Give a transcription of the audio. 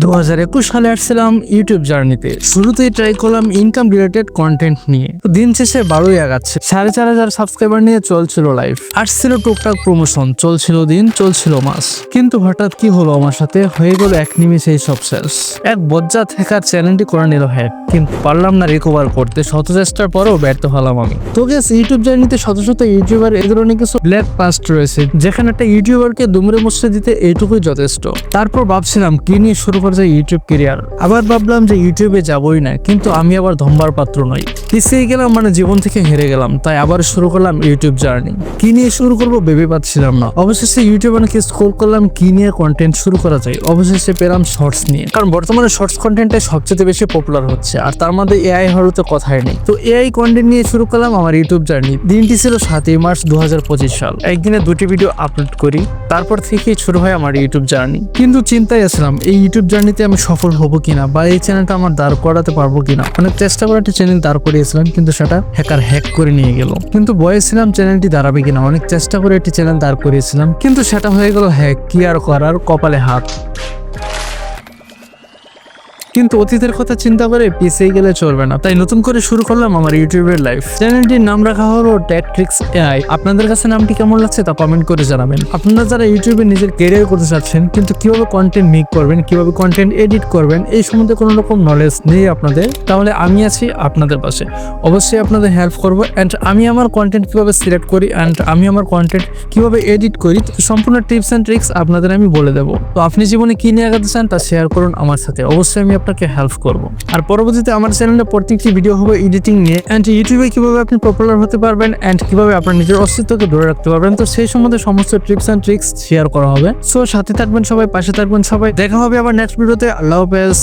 2021 সালে আসছিলাম ইউটিউব জার্নিতে। শুরুতেই ট্রাই করলাম ইনকাম রিলেটেড কন্টেন্ট নিয়ে। দিন শেষে 12ই আগাচ্ছে, 4,500 সাবস্ক্রাইবার নিয়ে চলছিল লাইভ, আসছিল টুকটাক প্রমোশন, চলছিল দিন, চলছিল মাস। কিন্তু হঠাৎ কি হলো আমার সাথে, হয়ে গেল এক নিমিষেই সব শেষ। এক বজ্জাত হ্যাকার চ্যানেলটি করে নিল হ্যাক, কিন্তু পারলাম না রিকভার করতে। শত চেষ্টার পরেও ব্যর্থ হলাম আমি। তো গেস, ইউটিউব জার্নিতে শত শত ইউটিউবার এই ধরনের কিছু ব্ল্যাক পাস্ট রয়েছে, যেখানে একটা ইউটিউবারকে দুমড়ে মুচড়ে দিতে এইটুকুই যথেষ্ট। তারপর ভাবছিলাম কি নিয়ে শুরু করা যায় ইউটিউব ক্যারিয়ার। আবার ভাবলাম যে ইউটিউবে যাবই না, কিন্তু আমি আবার ধম্বার পাত্র নই। পিছিয়ে গেলাম, মানে জীবন থেকে হেরে গেলাম। তাই আবার শুরু করলাম ইউটিউব জার্নি। কি নিয়ে শুরু করবো ভেবে পাচ্ছিলাম না। অবশেষে ইউটিউবে অনেক স্ক্রল করলাম কি নিয়ে কন্টেন্ট শুরু করা যায়। অবশেষে পেলাম শর্টস নিয়ে, কারণ বর্তমানে শর্টস কন্টেন্টটাই সবচেয়ে বেশি পপুলার হচ্ছে, আর তার মধ্যে এআই হওয়ার তো কথাই নেই। তো এআই কন্টেন্ট নিয়ে শুরু করলাম আমার ইউটিউব জার্নি। দিনটি ছিল 7ই মার্চ 2025 সাল। একদিনে 2টি ভিডিও আপলোড করি, তারপর থেকেই শুরু হয় আমার ইউটিউব জার্নি। কিন্তু চিন্তায় আসলাম এই ইউটিউব জার্নিতে আমি সফল হবো কিনা, বা এই চ্যানেলটা আমার দাঁড় করাতে পারবো কিনা। অনেক চেষ্টা করে একটা চ্যানেল দাঁড় করিয়েছিলাম, কিন্তু সেটা হ্যাকার হ্যাক করে নিয়ে গেল। কিন্তু বলেছিলাম চ্যানেলটি দাঁড়াবে কিনা, অনেক চেষ্টা করে একটি চ্যানেল দাঁড় করিয়েছিলাম, কিন্তু সেটা হয়ে গেল হ্যাক। কি আর করার, কপালে হাত। কিন্তু অতীতের কথা চিন্তা করে পিছিয়ে গেলে চলবে না, তাই নতুন করে শুরু করলাম আমার ইউটিউবের লাইফ। চ্যানেলটির নাম রাখা হলো TechTrix AI। আপনাদের কাছে নামটি কেমন লাগছে তা কমেন্ট করে জানাবেন। আপনারা যারা ইউটিউবে নিজের ক্যারিয়ার করতে চাচ্ছেন, কিন্তু কিভাবে কন্টেন্ট মেক করবেন, কিভাবে কন্টেন্ট এডিট করবেন, এই সম্বন্ধে কোনো রকম নলেজ নেই আপনাদের, তাহলে আমি আছি আপনাদের পাশে। অবশ্যই আপনাদের হেল্প করবো। অ্যান্ড আমি আমার কন্টেন্ট কিভাবে সিলেক্ট করি, অ্যান্ড আমি আমার কন্টেন্ট কিভাবে এডিট করি, সম্পূর্ণ টিপস অ্যান্ড ট্রিক্স আপনাদের আমি বলে দেবো। তো আপনি জীবনে কি নিয়ে আগাতে চান তা শেয়ার করুন আমার সাথে, অবশ্যই আমি আপনাকে হেল্প করব। আর পরবর্তীতে আমার চ্যানেলে প্রত্যেকটি ভিডিও হবে এডিটিং নিয়ে, এন্ড ইউটিউবে কিভাবে আপনি পপুলার হতে পারবেন, এন্ড কিভাবে আপনার নিজের অস্তিত্বকে ধরে রাখতে পারবেন। তো সেই সম্বন্ধে সমস্ত টিপস এন্ড ট্রিক্স শেয়ার করা হবে। সো সাথে থাকবেন সবাই, পাশে থাকবেন সবাই। দেখা হবে আবার নেক্সট ভিডিওতে। আল্লাহ হাফেজ।